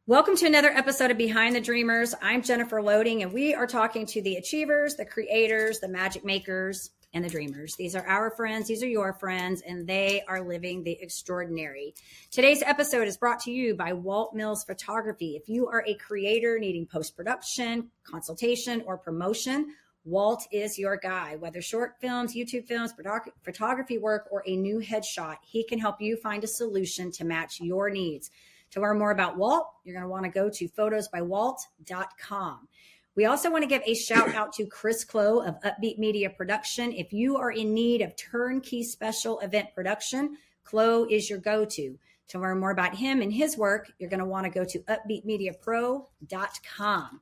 Welcome to another episode of Behind the Dreamers. I'm Jennifer Loading, and we are talking to the achievers, the creators, the magic makers, and the dreamers. These are our friends. These are your friends, and they are living the extraordinary. Today's episode is brought to you by Walt Mills Photography. If you are a creator needing post-production, consultation, or promotion, Walt is your guy. Whether short films, YouTube films, photography work, or a new headshot, he can help you find a solution to match your needs. To learn more about Walt, you're going to want to go to photosbywalt.com. We also want to give a shout out to Chris Clow of Upbeat Media Production. If you are in need of turnkey special event production, Clow is your go-to. To learn more about him and his work, you're going to want to go to upbeatmediapro.com.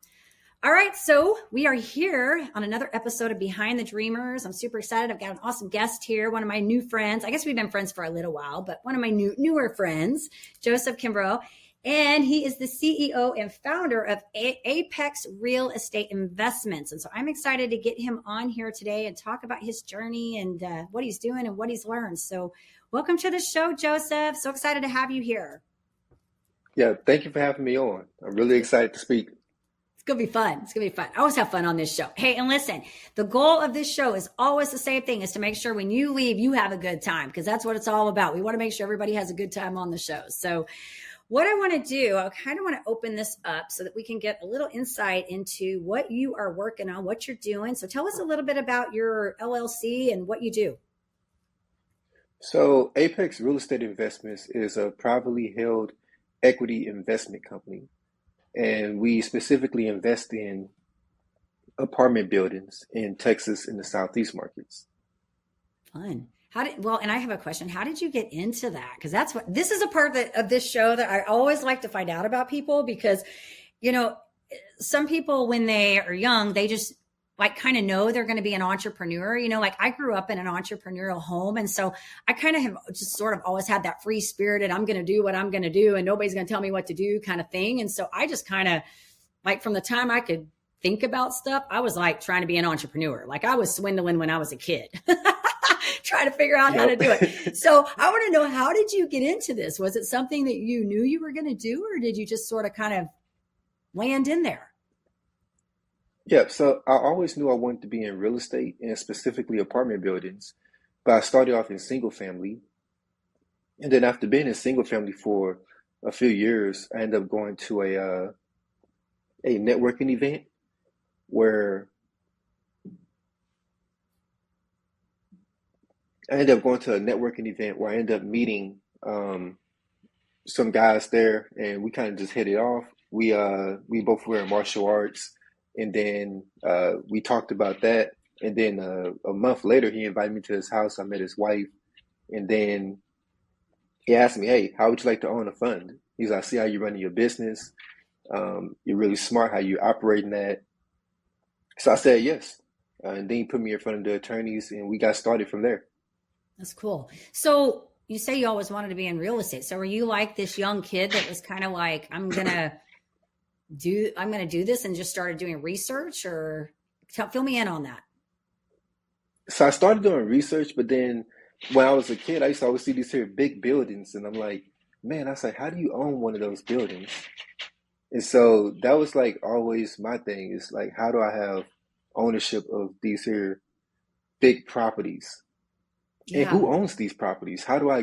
All right, so we are here on another episode of Behind the Dreamers. I'm super excited. I've got an awesome guest here, one of my new friends. I guess we've been friends for a little while, but one of my newer friends, Joseph Kimbrough, and he is the CEO and founder of Apex Real Estate Investments. And so I'm excited to get him on here today and talk about his journey and what he's doing and what he's learned. So welcome to the show, Joseph. So excited to have you here. Yeah, thank you for having me on. I'm really excited to speak. It's going to be fun. It's going to be fun. I always have fun on this show. Hey, and listen, the goal of this show is always the same thing, is to make sure when you leave, you have a good time, because that's what it's all about. We want to make sure everybody has a good time on the show. So what I want to do, I kind of want to open this up so that we can get a little insight into what you are working on, what you're doing. So tell us a little bit about your LLC and what you do. So Apex Real Estate Investments is a privately held equity investment company. And we specifically invest in apartment buildings in Texas and the Southeast markets. Fun. And I have a question. How did you get into that? Because this is a part of this show that I always like to find out about people, because, you know, some people when they are young, they just like kind of know they're going to be an entrepreneur. You know, like I grew up in an entrepreneurial home. And so I kind of have just sort of always had that free spirited, I'm going to do what I'm going to do and nobody's going to tell me what to do kind of thing. And so I just kind of like from the time I could think about stuff, I was like trying to be an entrepreneur. Like I was swindling when I was a kid, trying to figure out how to do it. So I want to know, how did you get into this? Was it something that you knew you were going to do, or did you just sort of kind of land in there? Yeah, so I always knew I wanted to be in real estate and specifically apartment buildings, but I started off in single family. And then after being in single family for a few years, I ended up going to a networking event where I ended up meeting some guys there, and we kind of just hit it off. We both were in martial arts. And then we talked about that. And then a month later, he invited me to his house. I met his wife. And then he asked me, hey, how would you like to own a fund? He's like, I see how you're running your business. You're really smart how you're operating that. So I said yes. And then he put me in front of the attorneys, and we got started from there. That's cool. So you say you always wanted to be in real estate. So were you like this young kid that was kind of like, I'm going to do this, and just started doing research? Or fill me in on that. So I started doing research, but then when I was a kid, I used to always see these here big buildings, and I'm like, man, I was like, how do you own one of those buildings? And so that was like always my thing, is like, how do I have ownership of these here big properties? Yeah. And who owns these properties? How do I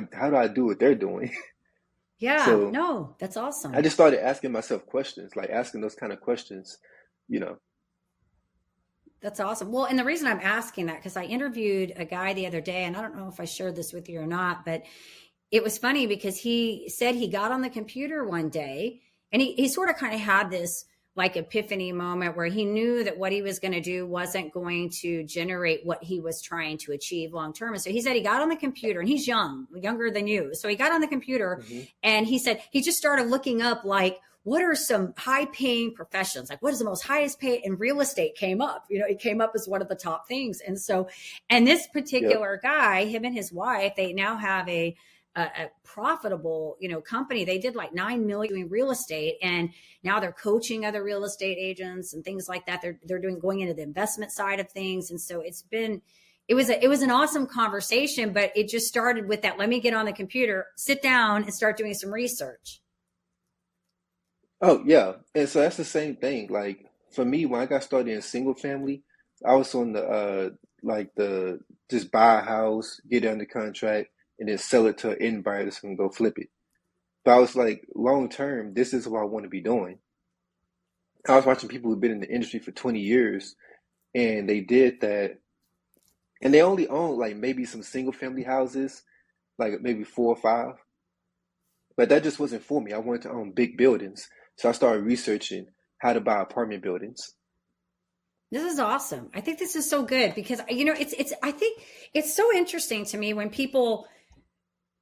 do what they're doing? Yeah, so, no, that's awesome. I just started asking myself questions, like asking those kind of questions, you know. That's awesome. Well, and the reason I'm asking that, because I interviewed a guy the other day, and I don't know if I shared this with you or not, but it was funny because he said he got on the computer one day, and he sort of kind of had this like epiphany moment where he knew that what he was going to do wasn't going to generate what he was trying to achieve long term. And so he said he got on the computer, and he's younger than you. So he got on the computer and he said he just started looking up like, what are some high paying professions? Like, what is the most highest paid? And real estate came up, it came up as one of the top things. And so, and this particular guy, him and his wife, they now have a profitable, company. They did like 9 million doing real estate, and now they're coaching other real estate agents and things like that. They're going into the investment side of things. And so it was an awesome conversation, but it just started with that. Let me get on the computer, sit down and start doing some research. Oh yeah, and so that's the same thing. Like for me, when I got started in single family, I was on the like the just buy a house, get it under contract, and then sell it to anybody that's gonna go flip it. But I was like, long term, this is what I want to be doing. I was watching people who've been in the industry for 20 years, and they did that, and they only own like maybe some single family houses, like maybe four or five. But that just wasn't for me. I wanted to own big buildings, so I started researching how to buy apartment buildings. This is awesome. I think this is so good because it's I think it's so interesting to me when people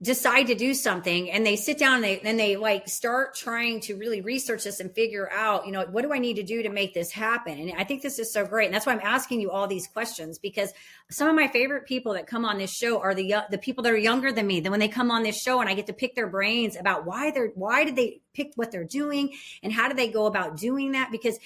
decide to do something and they sit down and they like start trying to really research this and figure out, what do I need to do to make this happen? And I think this is so great. And that's why I'm asking you all these questions, because some of my favorite people that come on this show are the people that are younger than me. Then when they come on this show and I get to pick their brains about why did they pick what they're doing and how do they go about doing that? Because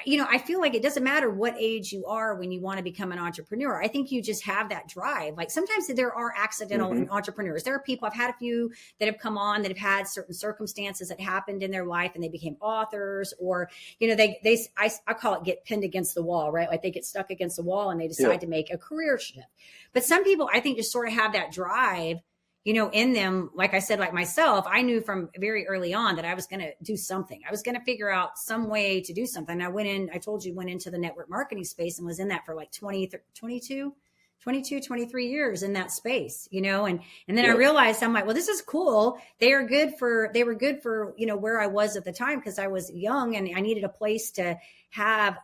I feel like it doesn't matter what age you are when you want to become an entrepreneur. I think you just have that drive. Like sometimes there are accidental Hmm. entrepreneurs. There are people, I've had a few that have come on that have had certain circumstances that happened in their life and they became authors, or, I call it get pinned against the wall, right? Like they get stuck against the wall and they Yeah. decide to make a career shift. But some people I think just sort of have that drive in them. Like I said, like myself, I knew from very early on that I was going to do something. I was going to figure out some way to do something. I told you, went into the network marketing space and was in that for like 23 years in that space, and then I Yep. realized I'm like, well, this is cool. They were good for, where I was at the time. Cause I was young and I needed a place to have,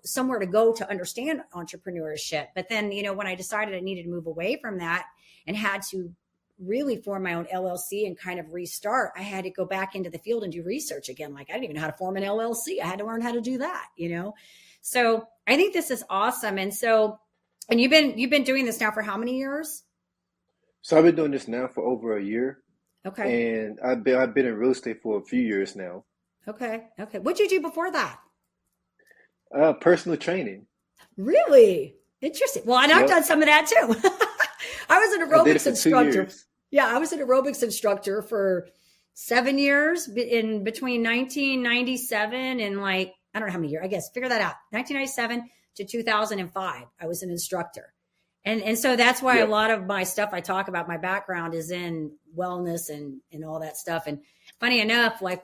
somewhere to go to understand entrepreneurship. But then, when I decided I needed to move away from that and had to really form my own LLC and kind of restart, I had to go back into the field and do research again. Like I didn't even know how to form an LLC. I had to learn how to do that. So I think this is awesome. And you've been doing this now for how many years? So I've been doing this now for over a year, Okay. and I've been in real estate for a few years now. Okay. Okay. What'd you do before that? Personal training. Really interesting. Well, and I've Yep. done some of that too. I was an I did it aerobics for two instructor. years. Yeah, I was an aerobics instructor for 7 years in between 1997 and like, I don't know how many years, I guess, figure that out. 1997 to 2005, I was an instructor. And so that's why a Yep. lot of my stuff I talk about, my background is in wellness and all that stuff. And funny enough, like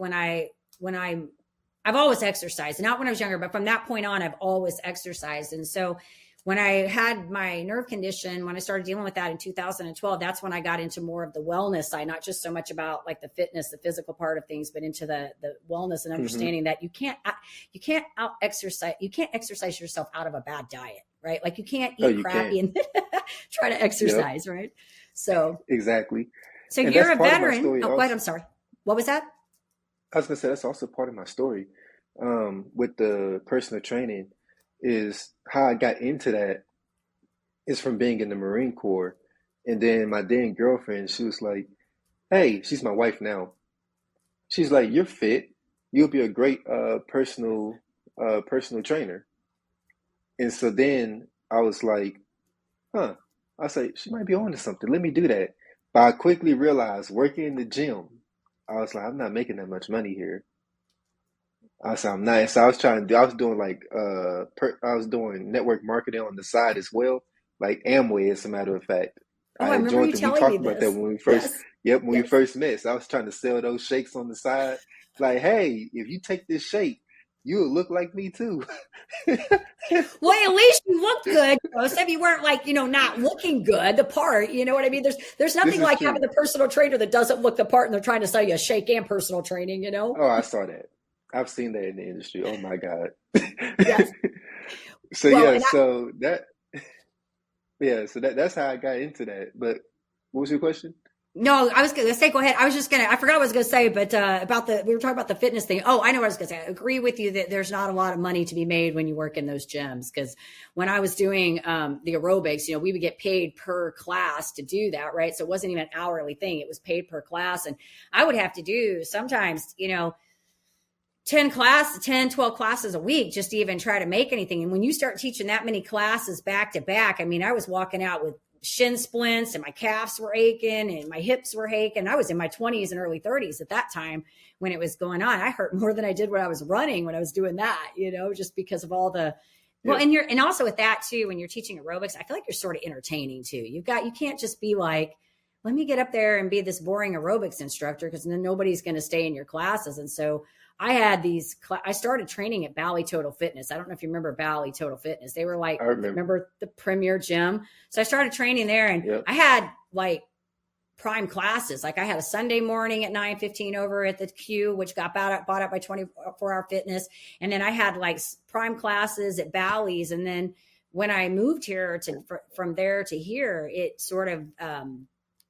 I've always exercised, not when I was younger, but from that point on, I've always exercised. And so when I had my nerve condition, when I started dealing with that in 2012, that's when I got into more of the wellness side, not just so much about like the fitness, the physical part of things, but into the wellness and Hmm. understanding that you can't out exercise, you can't exercise yourself out of a bad diet, right? Like you can't Oh, eat you crappy can. and try to Yep. exercise, right? So, Exactly. so And you're that's a part of my veteran. story Oh, go ahead. also. I'm sorry. What was that? I was gonna say that's also part of my story. With the personal training, is how I got into that is from being in the Marine Corps. And then my then girlfriend, she was like, "Hey," she's my wife now. She's like, "You're fit. You'll be a great personal trainer." And so then I was like, "Huh." I say she might be on to something. Let me do that. But I quickly realized working in the gym, I was like, I'm not making that much money here. I said I'm not. So I was trying to do. I was doing like I was doing network marketing on the side as well, like Amway, as a matter of fact. Oh, I I had remember you joined them. We telling me talked about that this. when we first. Yes. Yep, when we Yes. first met. So I was trying to sell those shakes on the side. Like, hey, if you take this shake, you will look like me too. Well, at least you looked good, Joseph. You weren't like, not looking good, the part. You know what I mean? There's This nothing is like having true. a personal trainer that doesn't look the part and they're trying to sell you a shake and personal training. Oh, I saw that. I've seen that in the industry. Oh my God. Yes. So Well, yeah, and so that yeah, so that's how I got into that. But what was your question? no, I was going to say, go ahead. I forgot what I was going to say, but we were talking about the fitness thing. Oh, I know what I was going to say. I agree with you that there's not a lot of money to be made when you work in those gyms. Because when I was doing the aerobics, we would get paid per class to do that, right? So it wasn't even an hourly thing. It was paid per class. And I would have to do sometimes, 10, 12 classes a week just to even try to make anything. And when you start teaching that many classes back to back, I mean, I was walking out with shin splints and my calves were aching and my hips were aching. I was in my 20s and early 30s at that time when it was going on. I hurt more than I did when I was running, when I was doing that, just because of all the, well, Yep. and also with that too, when you're teaching aerobics, I feel like you're sort of entertaining too. You can't just be like, let me get up there and be this boring aerobics instructor, because then nobody's going to stay in your classes. And so I had I started training at Bally Total Fitness. I don't know if you remember Bally Total Fitness. They were like, I remember. remember the premier gym? So I started training there, and Yep. I had like prime classes. Like I had a Sunday morning at 9:15 over at the Q, which got bought up by 24-hour fitness. And then I had like prime classes at Bally's. And then when I moved here from there to here, it sort of,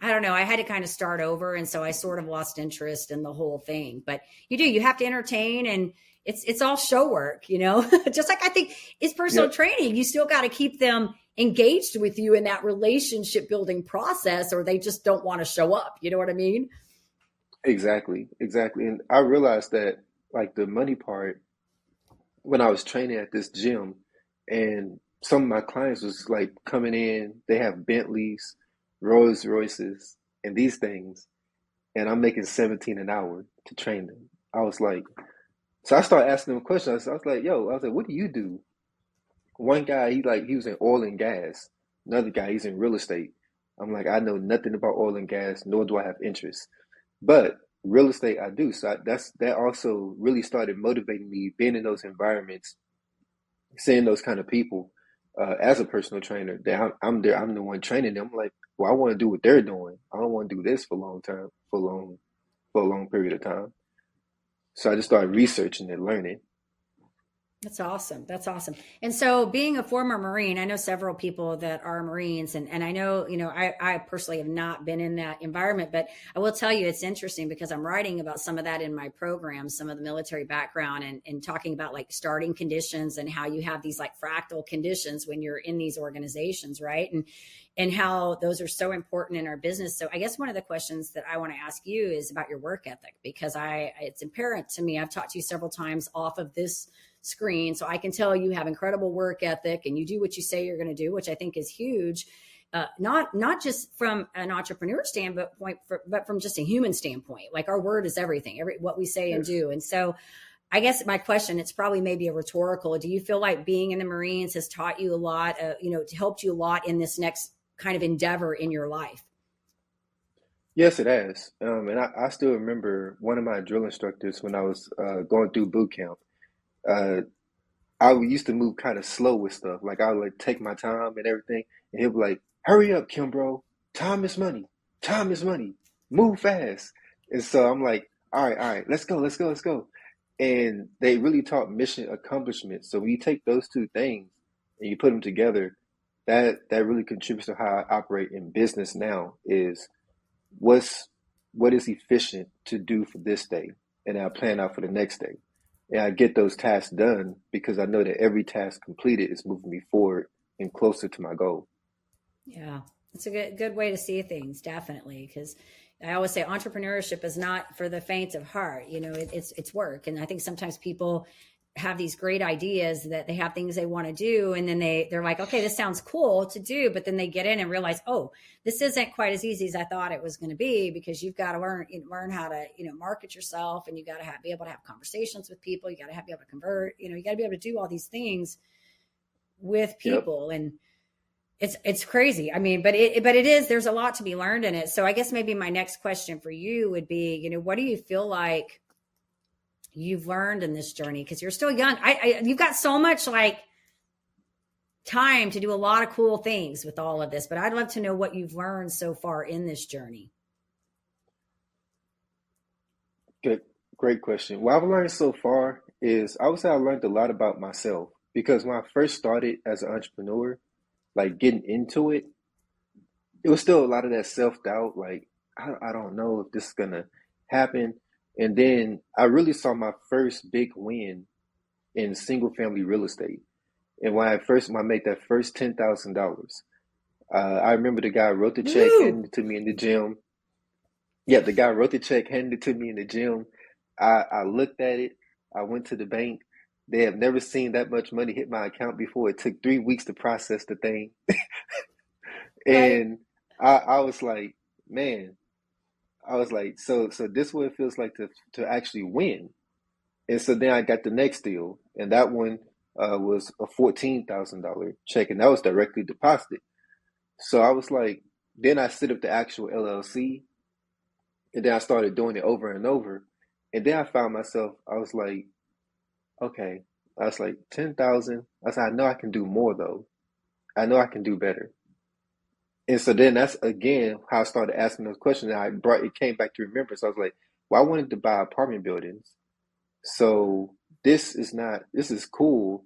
I don't know, I had to kind of start over. And so I sort of lost interest in the whole thing. But you have to entertain, and it's all show work, just like I think it's personal Yep. training. You still got to keep them engaged with you in that relationship building process, or they just don't want to show up. You know what I mean? Exactly. Exactly. And I realized that like the money part when I was training at this gym, and some of my clients was like coming in, they have Bentleys, Rolls Royces, and these things, and I'm making 17 an hour to train them. I was like, so I started asking them questions. I was like, what do you do? One guy, he was in oil and gas. Another guy, he's in real estate. I'm like, I know nothing about oil and gas, nor do I have interest. But real estate, I do. So that also really started motivating me, being in those environments, seeing those kind of people. As a personal trainer, that I'm there, I'm the one training them. I'm like, well, I want to do what they're doing. I don't want to do this for a long time, for a long period of time. So I just started researching and learning. That's awesome. That's awesome. And so being a former Marine, I know several people that are Marines, and I know, I personally have not been in that environment, but I will tell you it's interesting because I'm writing about some of that in my program, some of the military background, and talking about like starting conditions and how you have these like fractal conditions when you're in these organizations, right? And how those are so important in our business. So I guess one of the questions that I want to ask you is about your work ethic, because it's apparent to me, I've talked to you several times off of this screen, so I can tell you have incredible work ethic and you do what you say you're going to do, which I think is huge. Not just from an entrepreneur standpoint, but from just a human standpoint. Like our word is everything, what we say and Yes. do. And so I guess my question, it's probably maybe a rhetorical. Do you feel like being in the Marines has taught you a lot, helped you a lot in this next kind of endeavor in your life? Yes, it has. And I still remember one of my drill instructors when I was going through boot camp. Uh, I used to move kind of slow with stuff. Like I would like take my time and everything, and he'll be like, "Hurry up, Kimbrough. Time is money. Time is money. Move fast." And so I'm like, all right, let's go, let's go, let's go." And they really taught mission accomplishment. So when you take those two things and you put them together, that really contributes to how I operate in business now. Is what's what is efficient to do for this day, and I plan out for the next day. And I get those tasks done because I know that every task completed is moving me forward and closer to my goal. Yeah, it's a good way to see things, definitely. Because I always say entrepreneurship is not for the faint of heart. It's work, and I think sometimes people have these great ideas that they have things they want to do, and then they're like, okay, this sounds cool to do, but then they get in and realize, oh, this isn't quite as easy as I thought it was going to be, because you've got to learn how to market yourself, and you got to be able to have conversations with people. You got to be able to convert. You got to be able to do all these things with Yep. people, and it's crazy. I mean, but it is, there's a lot to be learned in it. So I guess maybe my next question for you would be, what do you feel like you've learned in this journey? Because you're still young. You've got so much like time to do a lot of cool things with all of this, but I'd love to know what you've learned so far in this journey. Good. Great question. What I've learned so far is I would say I learned a lot about myself because when I first started as an entrepreneur, like getting into it, it was still a lot of that self-doubt. Like, I don't know if this is gonna happen. And then I really saw my first big win in single family real estate. And when I made that first $10,000, I remember the guy wrote the check, Woo! handed it to me in the gym. Yeah, the guy wrote the check, handed it to me in the gym. I looked at it. I went to the bank. They have never seen that much money hit my account before. It took 3 weeks to process the thing. Right. And I was like, man, I was like, so this is what it feels like to actually win. And so then I got the next deal, and that one was a $14,000 check, and that was directly deposited. So I was like, then I set up the actual LLC, and then I started doing it over and over. And then I found myself, I was like, okay, I was like 10,000. I said, I know I can do more though. I know I can do better. And so then that's again how I started asking those questions. And it came back to remembrance. I was like, well, I wanted to buy apartment buildings. So this is cool.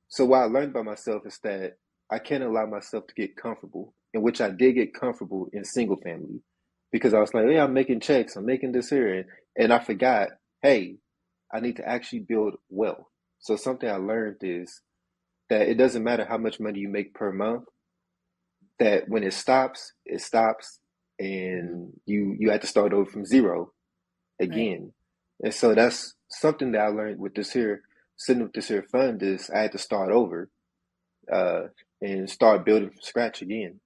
So what I learned by myself is that I can't allow myself to get comfortable, in which I did get comfortable in single family because I was like, yeah, I'm making checks, I'm making this here. And I forgot, hey, I need to actually build wealth. So something I learned is that it doesn't matter how much money you make per month, that when it stops Mhm. and you have to start over from zero Right. again. And so that's something that I learned with this here, sitting with this here fund is I had to start over uh, and start building from scratch again.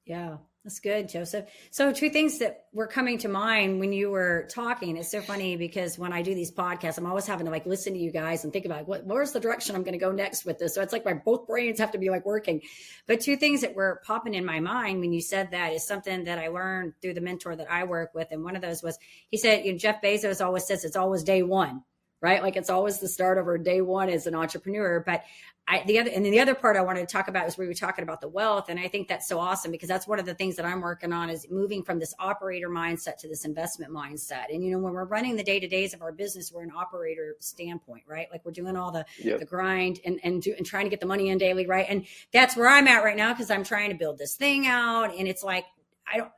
Yeah, that's good, Joseph. So, two things that were coming to mind when you were talking. It's so funny because when I do these podcasts, I'm always having to like listen to you guys and think about where's the direction I'm going to go next with this. So it's like my both brains have to be like working. But two things that were popping in my mind when you said that is something that I learned through the mentor that I work with, and one of those was he said, Jeff Bezos always says it's always day one. Right. Like it's always the start of our day one as an entrepreneur. But and then the other part I wanted to talk about is we were talking about the wealth. And I think that's so awesome because that's one of the things that I'm working on is moving from this operator mindset to this investment mindset. And, when we're running the day to days of our business, we're an operator standpoint, right? Like we're doing all the Yep. grind and trying to get the money in daily. Right. And that's where I'm at right now because I'm trying to build this thing out. And it's like, I don't,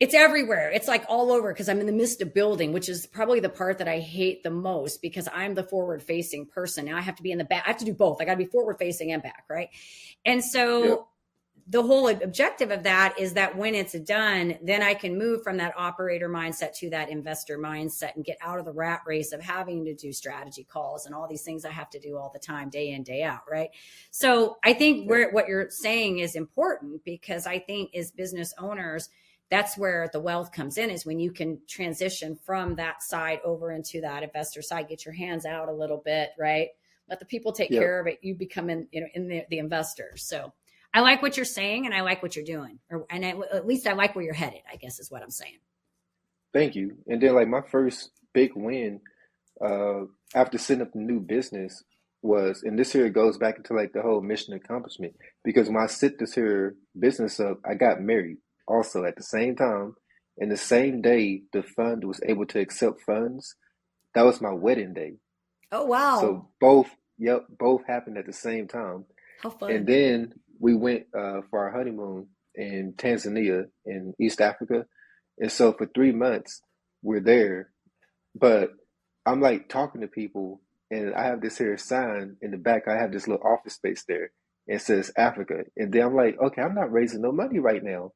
it's everywhere. It's like all over because I'm in the midst of building, which is probably the part that I hate the most because I'm the forward facing person. Now I have to be in the back. I have to do both. I got to be forward facing and back. Right. And Yep. so the whole objective of that is that when it's done, then I can move from that operator mindset to that investor mindset and get out of the rat race of having to do strategy calls and all these things I have to do all the time, day in, day out. Right. So I think Yep. what you're saying is important because I think as business owners, that's where the wealth comes in is when you can transition from that side over into that investor side, get your hands out a little bit, right? Let the people take Yep. care of it. You become in the investors. So I like what you're saying and I like what you're doing. At least I like where you're headed, I guess is what I'm saying. Thank you. And then like my first big win uh, after setting up the new business was, and this here goes back into like the whole mission accomplishment because when I set this here business up, I got married also at the same time. And the same day the fund was able to accept funds, that was my wedding day. Oh, wow. So both, yep, both happened at the same time. How And fun. then we went for our honeymoon in Tanzania in East Africa. And so for 3 months, we're there. But I'm like talking to people, and I have this here sign in the back. I have this little office space there. And it says Africa. And then I'm like, okay, I'm not raising no money right now.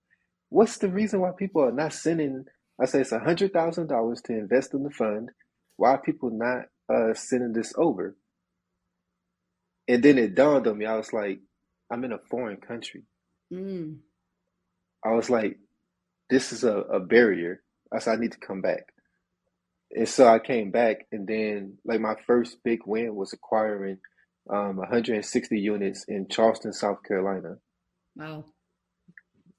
What's the reason why people are not sending? I say it's $100,000 to invest in the fund. Why are people not sending this over? And then it dawned on me. I was like, I'm in a foreign country. Mm. I was like, this is a barrier. I said, I need to come back. And so I came back, and then like my first big win was acquiring 160 units in Charleston, South Carolina. Wow.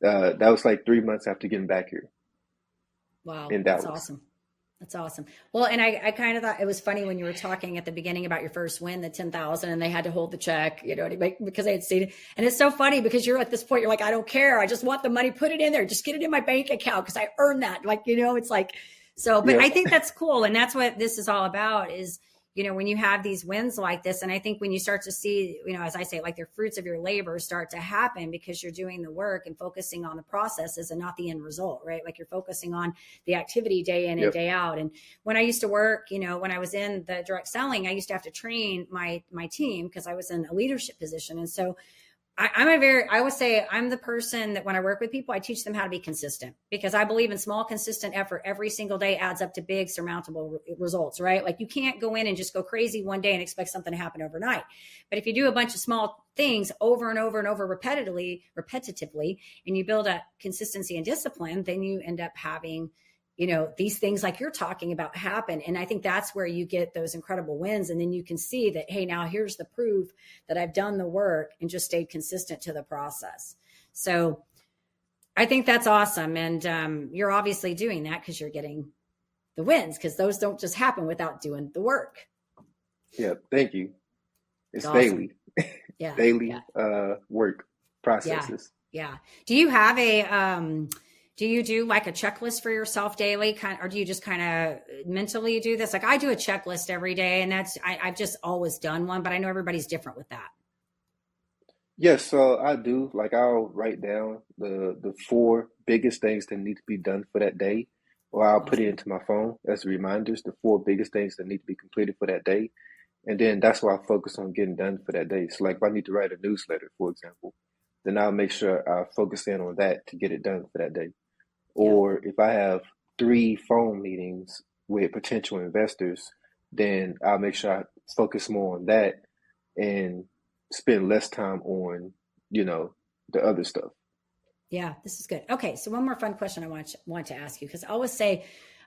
That was like 3 months after getting back here Wow. in That's Dallas. awesome. That's awesome. Well, and I kind of thought it was funny when you were talking at the beginning about your first win, the 10,000, and they had to hold the check, because they had seen it. And it's so funny because you're at this point, you're like, I don't care. I just want the money. Put it in there. Just get it in my bank account because I earned that. It's like, so, but I Yep. think that's cool. And that's what this is all about is, when you have these wins like this, and I think when you start to see, as I say, like the fruits of your labor start to happen because you're doing the work and focusing on the processes and not the end result, right? Like you're focusing on the activity day in and Yep. day out. And when I used to work, when I was in the direct selling, I used to have to train my team because I was in a leadership position. And so I would say I'm the person that when I work with people, I teach them how to be consistent because I believe in small, consistent effort every single day adds up to big, surmountable results, right? Like you can't go in and just go crazy one day and expect something to happen overnight. But if you do a bunch of small things over and over and over repetitively, and you build up consistency and discipline, then you end up having these things like you're talking about happen. And I think that's where you get those incredible wins. And then you can see that, hey, now here's the proof that I've done the work and just stayed consistent to the process. So I think that's awesome. And you're obviously doing that because you're getting the wins, because those don't just happen without doing the work. Yeah, thank you. It's awesome. daily, Yeah. daily work Yeah. processes. Yeah. Do you have do you do like a checklist for yourself daily, or do you just kind of mentally do this? Like I do a checklist every day, and I've just always done one, but I know everybody's different with that. Yes, so I do. Like I'll write down the four biggest things that need to be done for that day, or I'll put it Awesome. into my phone as reminders, the four biggest things that need to be completed for that day. And then that's why I focus on getting done for that day. So like if I need to write a newsletter, for example, then I'll make sure I focus in on that to get it done for that day. Yeah. Or if I have three phone meetings with potential investors, then I'll make sure I focus more on that and spend less time on, you know, the other stuff. Yeah, this is good. Okay, so one more fun question I want to ask you, because I always say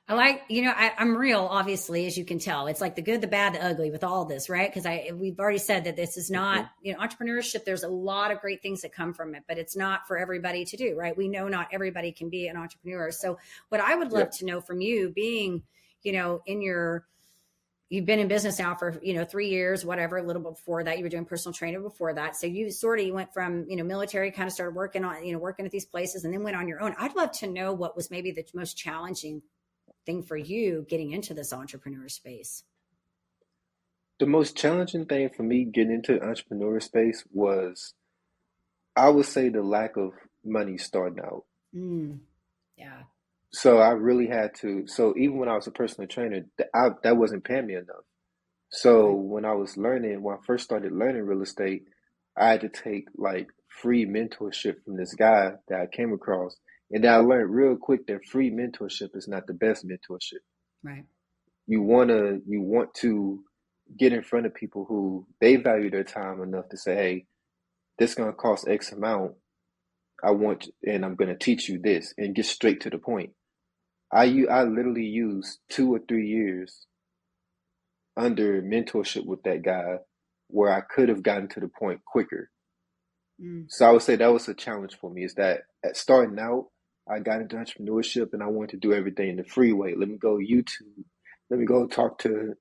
I like, I'm real, obviously, as you can tell. It's like the good, the bad, the ugly with all this, right? Because we've already said that this is Hmm. not, entrepreneurship. There's a lot of great things that come from it, but it's not for everybody to do, right? We know not everybody can be an entrepreneur. So, what I would love Yep. to know from you, being, in your you've been in business now for 3 years, whatever. A little bit before that you were doing personal training before that, so you went from military, kind of started working on working at these places, and then went on your own. I'd love to know what was maybe the most challenging thing for you getting into this entrepreneur space. The most challenging thing for me getting into the entrepreneur space was, I would say, the lack of money starting out. Mm, yeah. So I really had to. So even when I was a personal trainer, that wasn't paying me enough. So Right. when I first started learning real estate, I had to take like free mentorship from this guy that I came across. And then I learned real quick that free mentorship is not the best mentorship. Right. You want to get in front of people who they value their time enough to say, hey, this is gonna cost X amount. And I'm gonna teach you this and get straight to the point. I literally used 2 or 3 years under mentorship with that guy where I could have gotten to the point quicker. Mm, So I would say that was a challenge for me, is that at starting out, I got into entrepreneurship and I wanted to do everything the free way. Let me go YouTube. Let me go talk to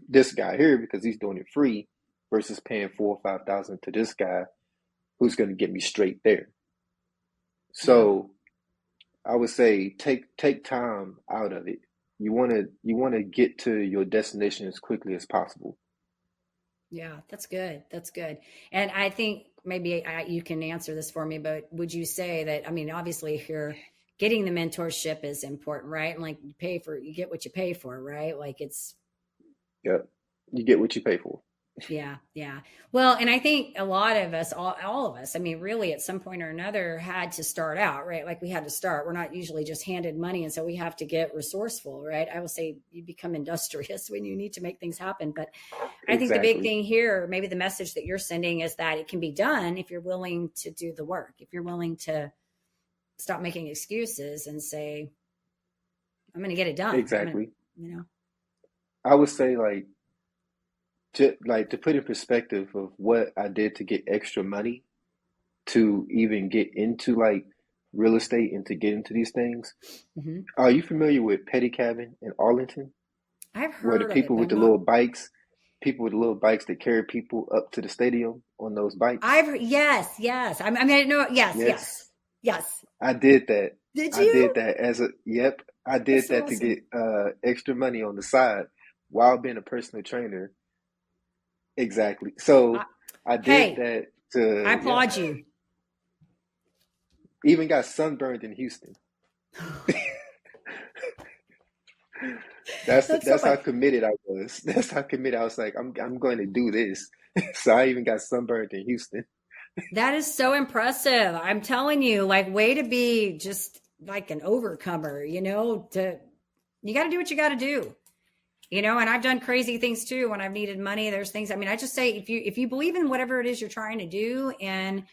this guy here because he's doing it free versus paying 4 or 5 thousand to this guy who's going to get me straight there. yeah. So I would say take time out of it. You want to get to your destination as quickly as possible. Yeah, that's good. That's good. And I think maybe you can answer this for me, but would you say that, I mean, obviously, if you're getting the mentorship is important, right? And like you get what you pay for, right? Like it's, Yep. You get what you pay for. yeah, yeah. Well, and I think a lot of us, all of us, I mean, really at some point or another had to start out, right? Like we had to start. We're not usually just handed money. And so we have to get resourceful, right? I will say you become industrious when you need to make things happen. But I think the big Exactly. thing here, maybe the message that you're sending is that it can be done if you're willing to do the work, if you're willing to stop making excuses and say, I'm going to get it done. I'm going to, Exactly. you know, I would say like to put in perspective of what I did to get extra money to even get into like real estate and to get into these things. mhm. Are you familiar with Petty Cabin in Arlington, I've where the heard of it, people but with I'm the not. little bikes, people with the little bikes that carry people up to the stadium on those bikes? Yes, yes. I mean, I know. Yes, Yes, yes, yes. I did that. Did I did you? that as a yep. I That's did so that to awesome. get extra money on the side while being a personal trainer. Exactly. I, So I did hey, that I to, yeah. applaud you. Even got sunburned in Houston. That's That's so that's funny. how committed I was. That's how committed I was. Like I'm going to do this. So I even got sunburned in Houston. That is so impressive. I'm telling you, like, way to be just like an overcomer, you got to do what you got to do, and I've done crazy things too when I've needed money. There's things, I mean, I just say, if you believe in whatever it is you're trying to do and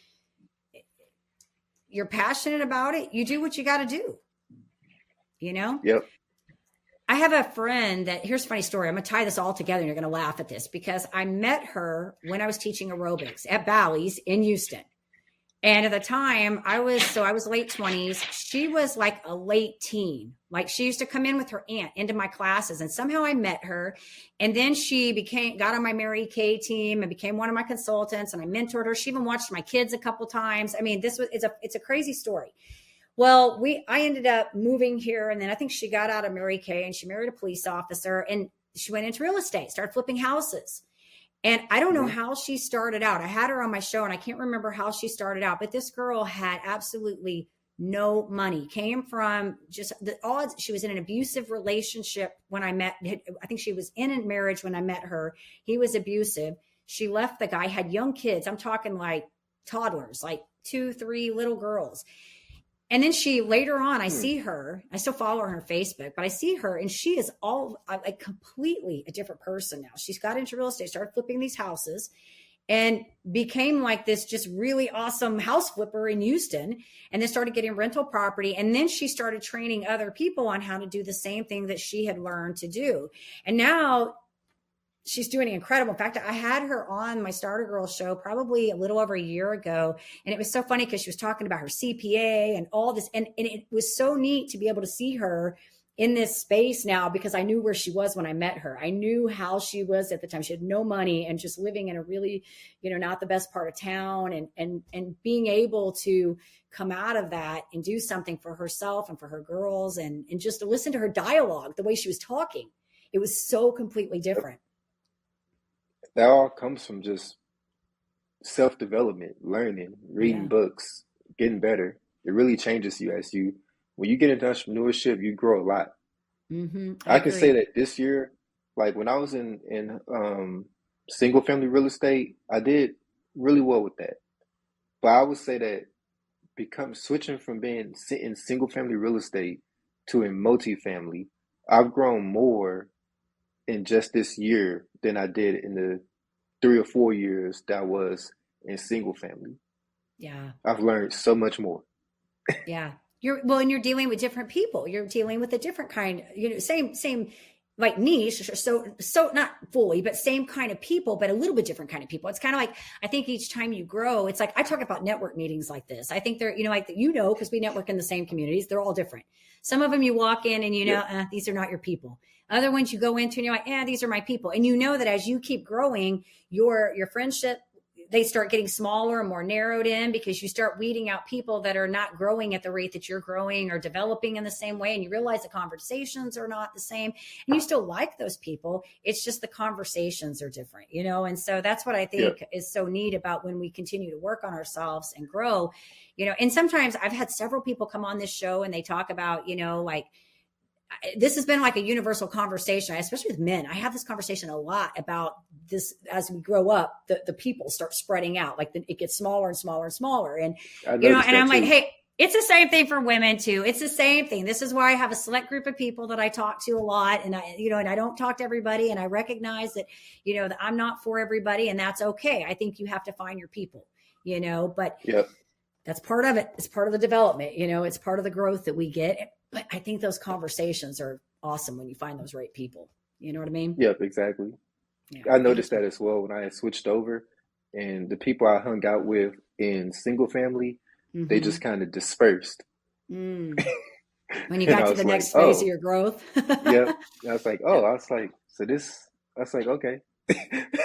you're passionate about it, you do what you got to do, you know? Yep. I have a friend that, here's a funny story. I'm going to tie this all together and you're going to laugh at this because I met her when I was teaching aerobics at Bally's in Houston. And at the time I was late 20s. She was like a late teen. Like she used to come in with her aunt into my classes and somehow I met her. And then she got on my Mary Kay team and became one of my consultants and I mentored her. She even watched my kids a couple times. I mean, it's a crazy story. Well, I ended up moving here and then I think she got out of Mary Kay and she married a police officer and she went into real estate, started flipping houses. And I don't know how she started out. I had her on my show and I can't remember how she started out, but this girl had absolutely no money, came from just the odds. She was in an abusive relationship when I met, I think she was in a marriage when I met her. He was abusive. She left the guy, had young kids. I'm talking like toddlers, like 2, 3 little girls. And then she later on, I see her, I still follow her on Facebook, but I see her and she is all like completely a different person now. She's got into real estate, started flipping these houses and became like this just really awesome house flipper in Houston. And then started getting rental property. And then she started training other people on how to do the same thing that she had learned to do. And now she's doing incredible. In fact, I had her on my Starter Girl show probably a little over a year ago. And it was so funny because she was talking about her CPA and all this. And it was so neat to be able to see her in this space now because I knew where she was when I met her. I knew how she was at the time. She had no money and just living in a really, not the best part of town and being able to come out of that and do something for herself and for her girls and just to listen to her dialogue, the way she was talking. It was so completely different. That all comes from just self-development, learning, reading books, getting better. It really changes you when you get into entrepreneurship, you grow a lot. I can say that this year, like when I was in single family real estate, I did really well with that. But I would say that switching from being in single family real estate to in multifamily, I've grown more in just this year than I did in the 3 or 4 years that I was in single family. Yeah. I've learned so much more. Yeah. And you're dealing with different people. You're dealing with a different kind, same like niche. So not fully, but same kind of people, but a little bit different kind of people. It's kind of like, I think each time you grow, it's like, I talk about network meetings like this. I think they're, because we network in the same communities, they're all different. Some of them you walk in and these are not your people. Other ones you go into and you're like, these are my people. And you know that as you keep growing, your friendship, they start getting smaller and more narrowed in because you start weeding out people that are not growing at the rate that you're growing or developing in the same way. And you realize the conversations are not the same and you still like those people. It's just the conversations are different, And so that's what I think is so neat about when we continue to work on ourselves and grow, and sometimes I've had several people come on this show and they talk about, like, this has been like a universal conversation, especially with men. I have this conversation a lot about this as we grow up, the people start spreading out, like it gets smaller and smaller and smaller. And, and I'm like, hey, it's the same thing for women too. It's the same thing. This is why I have a select group of people that I talk to a lot and and I don't talk to everybody. And I recognize that, that I'm not for everybody and that's okay. I think you have to find your people, but that's part of it. It's part of the development, it's part of the growth that we get. But I think those conversations are awesome when you find those right people. You know what I mean? Yep, exactly. I noticed that as well when I had switched over and the people I hung out with in single family, they just kind of dispersed. When you got to the next phase of your growth. I was like, okay.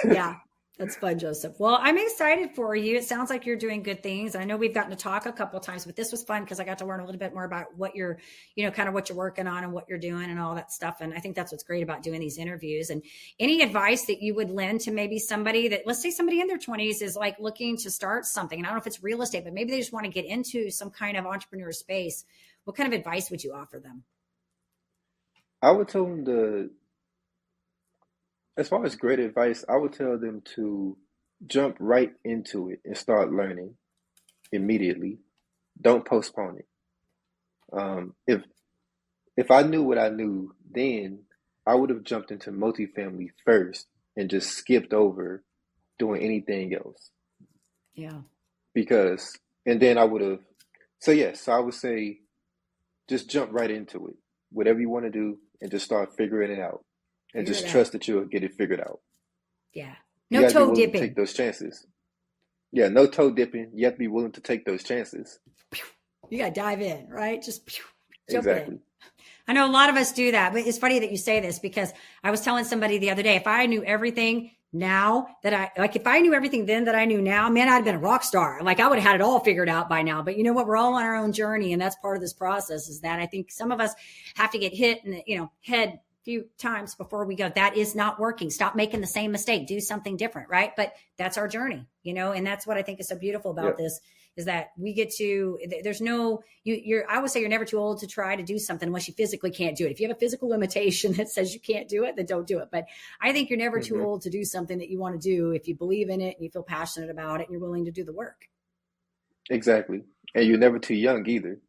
Yeah. That's fun, Joseph. Well, I'm excited for you. It sounds like you're doing good things. I know we've gotten to talk a couple of times, but this was fun because I got to learn a little bit more about what you're, kind of what you're working on and what you're doing and all that stuff. And I think that's what's great about doing these interviews. And any advice that you would lend to maybe somebody that, let's say somebody in their 20s is like looking to start something. And I don't know if it's real estate, but maybe they just want to get into some kind of entrepreneur space. What kind of advice would you offer them? I would tell them as far as great advice, I would tell them to jump right into it and start learning immediately. Don't postpone it. If I knew what I knew then, I would have jumped into multifamily first and just skipped over doing anything else. Yeah. Because, and then I would have, so yes, so I would say just jump right into it. Whatever you want to do and just start figuring it out. And Figure it just out. trust that you'll get it figured out. Yeah. You No got to be toe willing to take dipping. those chances. Yeah, no toe dipping. You have to be willing to take those chances. You got to dive in, right? Just jump in. Exactly. I know a lot of us do that, but it's funny that you say this because I was telling somebody the other day, if I knew everything now that if I knew everything then that I knew now, man, I'd have been a rock star. Like I would have had it all figured out by now. But you know what? We're all on our own journey. And that's part of this process is that I think some of us have to get hit in the, head a few times before we go, that is not working. Stop making the same mistake. Do something different. Right. But that's our journey, and that's what I think is so beautiful about Yep. this is that we get to, there's no, I would say you're never too old to try to do something unless you physically can't do it. If you have a physical limitation that says you can't do it, then don't do it. But I think you're never too Hmm. old to do something that you want to do if you believe in it and you feel passionate about it and you're willing to do the work. Exactly. And you're never too young either.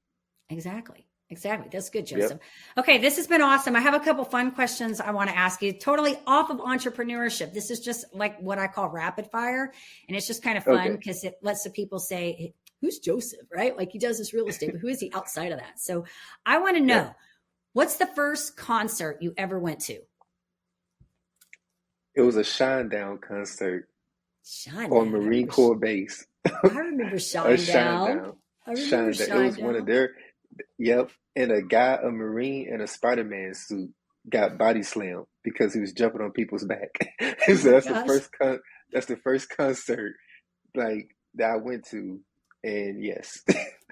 Exactly. Exactly. That's good, Joseph. Yep. Okay, this has been awesome. I have a couple fun questions I want to ask you, totally off of entrepreneurship. This is just like what I call rapid fire. And it's just kind of fun Okay. because it lets the people say, who's Joseph, right? Like he does this real estate, but who is he outside of that? So I want to Yep. know, what's the first concert you ever went to? It was a Shinedown concert on Shinedown. Marine Corps Base. I remember A Shinedown. Shinedown. I remember Shinedown. It was one of Shinedown. their, yep. And a guy, a Marine in a Spider-Man suit got body slammed because he was jumping on people's back. Oh So my gosh. that's the first concert like that I went to. And yes.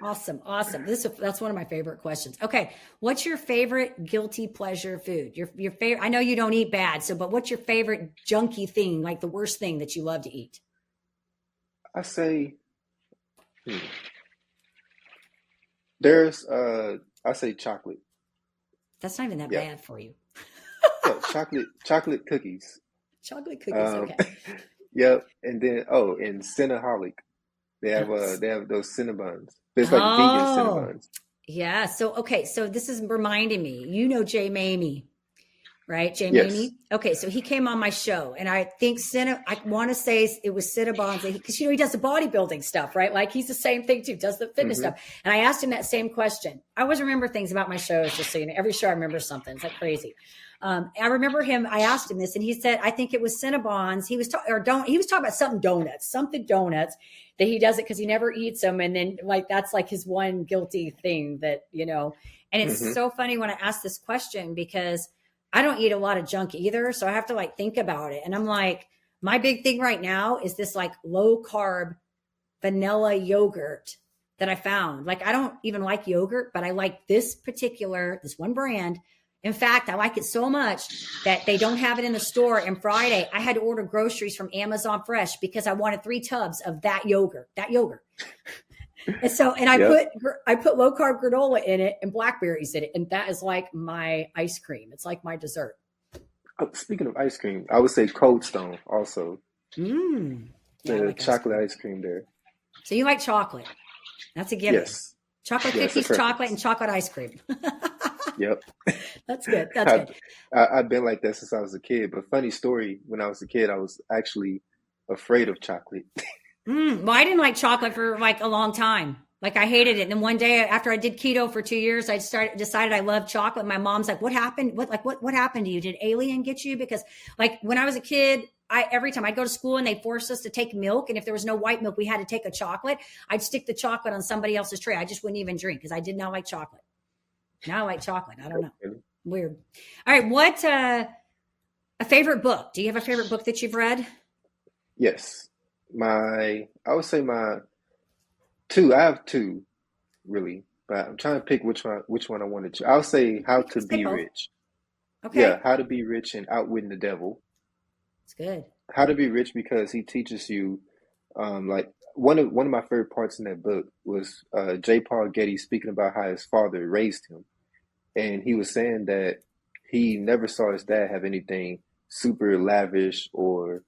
Awesome. Awesome. That's one of my favorite questions. Okay. What's your favorite guilty pleasure food? Your favorite, I know you don't eat bad. So, but what's your favorite junky thing, like the worst thing that you love to eat? I say hmm, there's I say chocolate. That's not even that Yep. bad for you. Yeah, chocolate cookies. Chocolate cookies. Um Okay. yep. And then and Cinnaholic. Yes. They have those Cinnabons. It's like vegan Oh, Cinnabons. yeah. So, okay. So this is reminding me, Jay Mamie, right? Jay Yes. Mamie. Okay. So he came on my show and I think I want to say it was Cinnabons because, he does the bodybuilding stuff, right? Like he's the same thing too, does the fitness Hmm. stuff. And I asked him that same question. I always remember things about my shows, just so you know, every show I remember something. It's like crazy. I remember him. I asked him this, and he said, "I think it was Cinnabons." He was He was talking about something donuts that he does it because he never eats them, and then like that's like his one guilty thing that. And it's Hmm. so funny when I ask this question because I don't eat a lot of junk either, so I have to like think about it. And I'm like, my big thing right now is this like low carb vanilla yogurt that I found. Like I don't even like yogurt, but I like this one brand. In fact, I like it so much that they don't have it in the store. And Friday, I had to order groceries from Amazon Fresh because I wanted 3 tubs of that yogurt. That yogurt. And so, and Yep. I put low carb granola in it and blackberries in it, and that is like my ice cream. It's like my dessert. Oh, speaking of ice cream, I would say Cold Stone also. Yeah, I The like ice chocolate cream. ice cream there. So you like chocolate? That's a given. Yes. Chocolate Yes, a cookies, chocolate, and preference. chocolate ice cream. Yep. That's good. That's I've, good. I've been like that since I was a kid. But funny story, when I was a kid, I was actually afraid of chocolate. Well, I didn't like chocolate for like a long time. Like I hated it. And then one day after I did keto for 2 years, decided I loved chocolate. My mom's like, "What happened? What happened to you? Did alien get you?" Because like when I was a kid, every time I'd go to school and they forced us to take milk, and if there was no white milk, we had to take a chocolate. I'd stick the chocolate on somebody else's tray. I just wouldn't even drink because I did not like chocolate. Now I like chocolate. I don't know. Weird. All right. What a favorite book? Do you have a favorite book that you've read? Yes. I would say my two. I have two really, but I'm trying to pick which one I wanted to. I'll say How to Let's get Be both. Rich. Yeah, Okay. How to Be Rich and Outwitting the Devil. It's good. How to Be Rich because he teaches you, like one of my favorite parts in that book was J. Paul Getty speaking about how his father raised him, and he was saying that he never saw his dad have anything super lavish or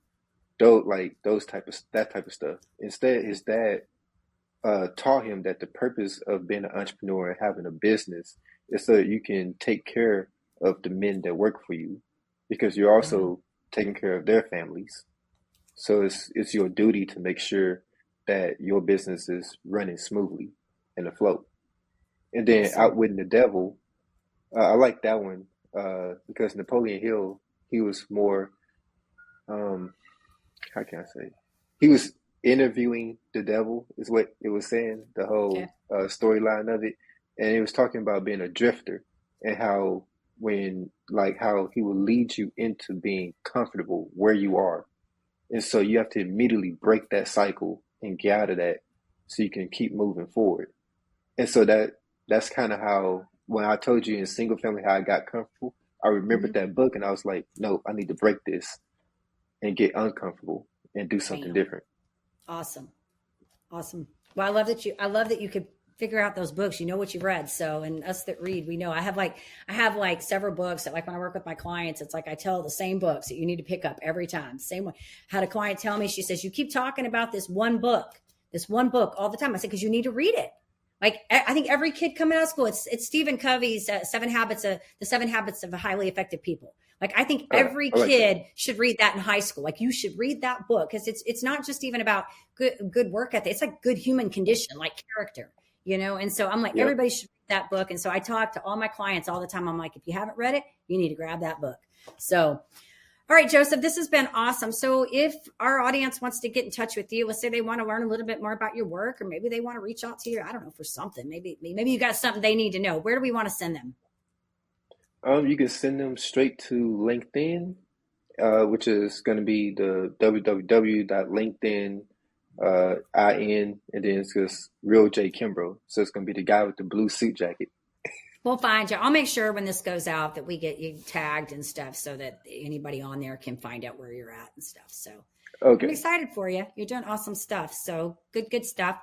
that type of stuff. Instead, his dad taught him that the purpose of being an entrepreneur and having a business is so that you can take care of the men that work for you, because you're Wow. also taking care of their families. So it's your duty to make sure that your business is running smoothly and afloat. And then Awesome. outwitting the devil, I like that one because Napoleon Hill, he was more um, how can I say? He was interviewing the devil, is what it was saying, the Okay. whole storyline of it. And it was talking about being a drifter and how how he will lead you into being comfortable where you are. And so you have to immediately break that cycle and get out of that so you can keep moving forward. And so that's kind of how, when I told you in single family how I got comfortable, I remembered Hmm. that book and I was like, no, I need to break this and get uncomfortable and do something Bam. different. Awesome. Awesome. Well, I love that you could figure out those books. You know what you've read. So, and us that read, we know. I have like several books that, like, when I work with my clients, it's like I tell the same books that you need to pick up every time. Same one. Had a client tell me, she says, "You keep talking about this one book all the time." I said, "Because you need to read it." Like, I think every kid coming out of school, it's Stephen Covey's Seven Habits of Highly Effective People. Like, I think every I like that kid one. should read that in high school. Like, you should read that book, because it's not just even about good work ethic. It's like good human condition, like character, you know? And so I'm like, Yep. everybody should read that book. And so I talk to all my clients all the time. I'm like, if you haven't read it, you need to grab that book. So, all right, Joseph, this has been awesome. So if our audience wants to get in touch with you, let's say they want to learn a little bit more about your work, or maybe they want to reach out to you, I don't know, for something. Maybe you got something they need to know. Where do we want to send them? You can send them straight to LinkedIn, which is going to be the www.linkedin, in, and then it's just real J Kimbrough. So it's going to be the guy with the blue suit jacket. We'll find you. I'll make sure when this goes out that we get you tagged and stuff, so that anybody on there can find out where you're at and stuff. So I'm Okay. excited for you. You're doing awesome stuff. So good stuff.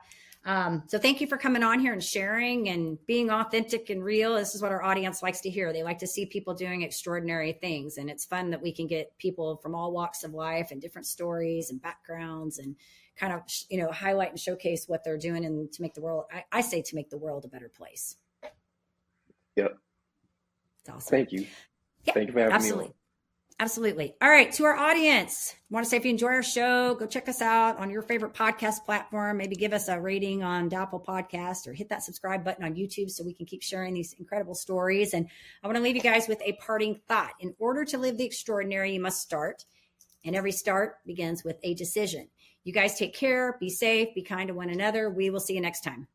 So thank you for coming on here and sharing and being authentic and real. This is what our audience likes to hear. They like to see people doing extraordinary things. And it's fun that we can get people from all walks of life and different stories and backgrounds, and kind of, highlight and showcase what they're doing, and to make the world, I say, to make the world a better place. Yep. It's awesome. Thank you. Yeah, Thank you for having me on. absolutely. Absolutely. All right. To our audience, I want to say, if you enjoy our show, go check us out on your favorite podcast platform. Maybe give us a rating on the Apple Podcast, or hit that subscribe button on YouTube, so we can keep sharing these incredible stories. And I want to leave you guys with a parting thought. In order to live the extraordinary, you must start. And every start begins with a decision. You guys take care, be safe, be kind to one another. We will see you next time.